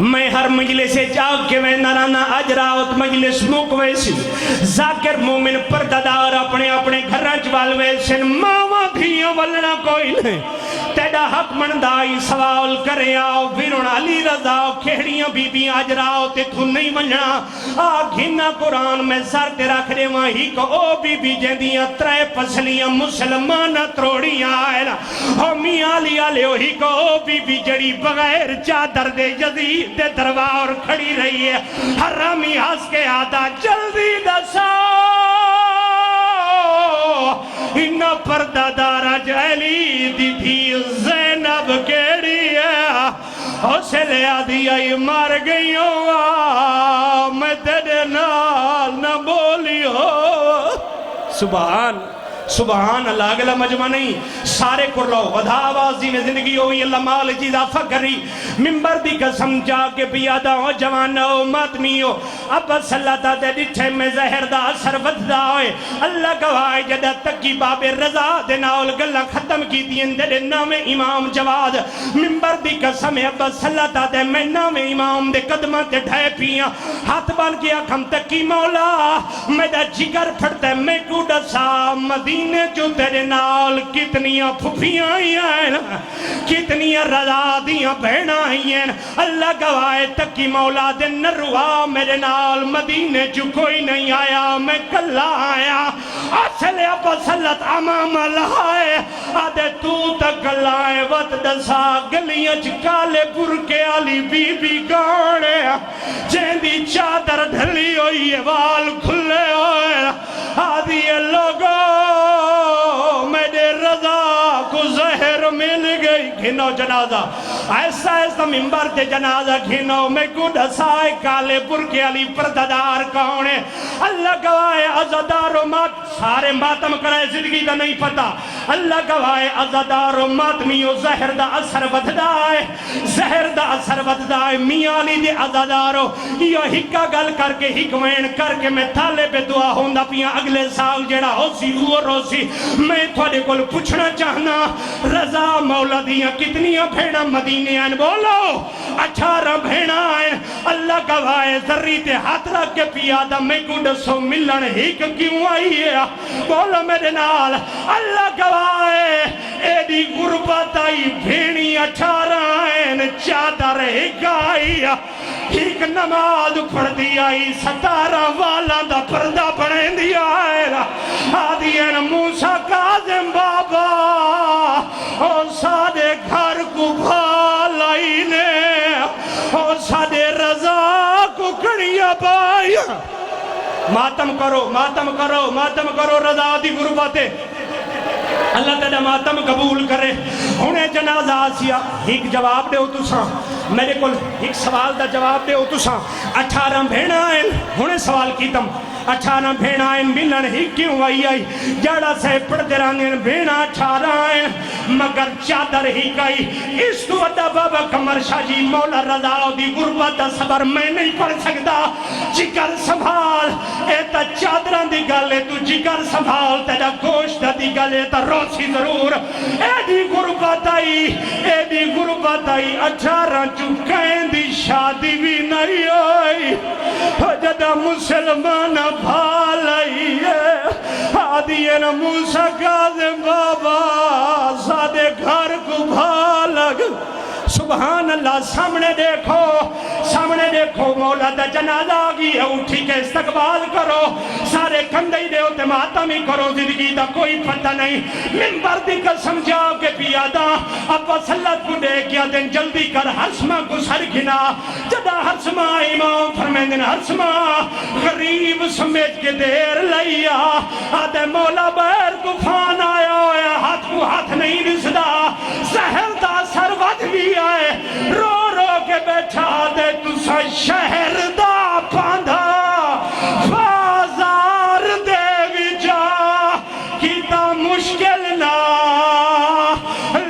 میں ہر مجلس سے جاگ کے میں نرانا اجراؤت مجلس موقوے سی ذاکر مومن پرددار اپنے اپنے گھرانچ والوے سن ماما دھیوں ولنا کوئی نہیں تیڑا حق مندائی سوال کرے آؤ بیرون علی رضا کھیڑیاں بی بی اجراؤ تے تو نہیں منجنا آگھینا قرآن میں سر تے رکھ دے وہی کو او بی بی جندیاں ترے پسلیاں مسلمانہ تروڑیاں آئے او میاں علی آلے وہی کو او بی بی جڑی بغیر چادر دے جدید دے دروار کھڑی رہی ہے حرامی ہس کے آدھا جلدی دسا انہا پردہ دارا جہلی دی تھی زینب کیڑی ہے اسے لے آدھی آئی مار گئی ہوا میں تیرے نال نہ بولی ہو سبحان سبحان اللہ اگلا مجمع نہیں سارے کر لو ودا آوازی میں زندگی ہوئی اللہ مال چیز آفا کری ممبر دی قسم جا کے پیادہ ہو جوانہ ہو ماتمی ہو اب صلی اللہ دے ڈٹھے میں زہر دا اثر ودہ ہوئے اللہ گواہ جدہ تکی باب رضا دے ناول گلہ ختم کی دین دے نام امام جواد ممبر دی قسم اب صلی اللہ دے میں نام امام دے قدمہ تے ڈھائے پیاں ہاتھ بان کیا کھم تکی مولا میں دا جگر پھڑتے میں کو ڈسا مدینہ جو تیرے نال کتنیاں پھپیاں ہیں کتنیاں رضا دیاں بہنا ہیں اللہ گواہ تکی مولا دے نروا میرے نال مدینے جو کوئی نہیں آیا میں کلا آیا اصل ابا صلت امام اللہ ہے آدھے تو تک لائے وط دسا گلیاں چکالے پرکے علی بی بی گاڑے جیندی چادر ڈھلی ہوئی ہے وال کھلے ہوئے آدھی لوگوں میرے رضا کو زہر مل گئی گھنو جنازہ ایسا ایسا ممبر تے جنازہ گھنو میں کو ڈھسائے کالے پرکے علی پرددار کونے اللہ گواہ عزدار و مات سارے ماتم کرائے زندگی دا نہیں پتا اللہ گواہ عزادار و ماتمیو زہر دا اثر ودھدا ہے زہر دا اثر ودھدا ہے میاں علی دے عزادارو یہ ہکا گل کر کے ہکوین کر کے میں تھالے پہ دعا ہوندہ پیاں اگلے سال جڑا ہو سی وہ روسی میں تھوڑے کو پوچھنا چاہنا رضا مولا دیاں کتنیاں بھیڑا مدینے آئین بولو 18 بھیڑا آئین اللہ گواہ ذری تے ہاتھ رکھ کے پیادہ میں کو دسو ملن ہیک کیوں آئی ہے بولو میرے نال اللہ گواہ ایڈی غربت آئی بھیڑی 18 آئین چادر ہیک آئی ہیک نماز پڑھ دی آئی 17 والا دا پردہ پڑھیں دی آئے آدھین موسیٰ کاظم بابا اور سادے گھر کو بھالائی نے اور سادے رضا کو کڑیا بائی ماتم کرو ماتم کرو ماتم کرو رضا دی غربتے اللہ تعالیٰ ماتم قبول کرے انہیں جنازہ آسیا ایک جواب دے ہو تو ساں میرے کل ایک سوال دا جواب دے ہو تو ساں 18 بھیڑا آئیں انہیں سوال کیتم 18 بھیڑا آئیں ملن ہی کیوں آئی جڑا سے پڑھتے رہنے بھیڑا 18 آئیں مگر چادر ہی گئی اس تو ادا بابا کمر شاہ جی مولا رضا دی غربت صبر میں نہیں پڑھ سکتا جگر سنبھال اے تا چادران دی گلے تو جگر سنبھال تیرا گوشت دی گلے تا روسی ضرور اے دی غربت آئی 18 چکیں دی شادی بھی نہیں آئی جدہ مسلمان بھالائی ہے آدھین موسیٰ کاظم بابا سادے گھر کو بھالگ سبحان اللہ سامنے دیکھو مولا دا جنازہ آگی ہے اٹھی کے استقبال کرو سارے کندھائی دے ہوتے ماتمی کرو زندگی دا کوئی پتہ نہیں منبر دی قسم جاؤ کے پیادا اب وصلت کو دے کیا دن جلدی کر حرسمہ کو سر گھنا جدا حرسمہ امام فرمیندن حرسمہ غریب سمیت کے دیر لیا آدھے مولا بیر طوفان آیا ہویا ہاتھ کو ہاتھ نہیں رسدا زہر دا سرود بھی آئے رو رو کے بیٹھا دے تسا شہر دا پاندھا بازار دے وجا کیتا مشکل نہ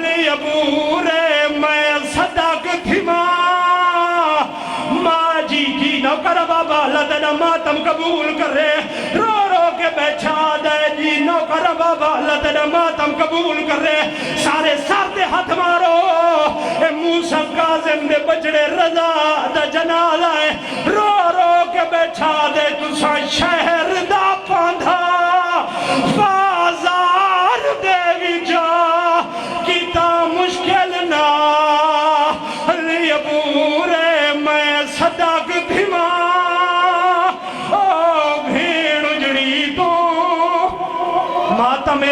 لی ابورے میں صدق تھی ماں جی کی نوکر بابا لدن ماتم قبول کرے رو رو کے بیٹھا دے جی نوکر بابا لدن ماتم قبول کرے سارے سار دے ہاتھ مارو اے موسیٰ کاظم دے بچڑے رضا دا جنال آئے رو رو کے بیٹھا دے تسا شہر دا پاندھا بازار دے وجا کیتا مشکل نہ لی ابورے میں صدق دھما او بھیڑ اجڑی تو ماتم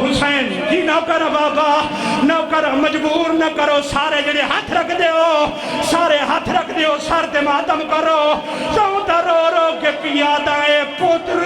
حسین کی نوکر بابا نوکر مجبور نہ کرو سارے جڑے ہاتھ رکھ دیو سار تے ماتم کرو تو رو رو کے پیادہ پتر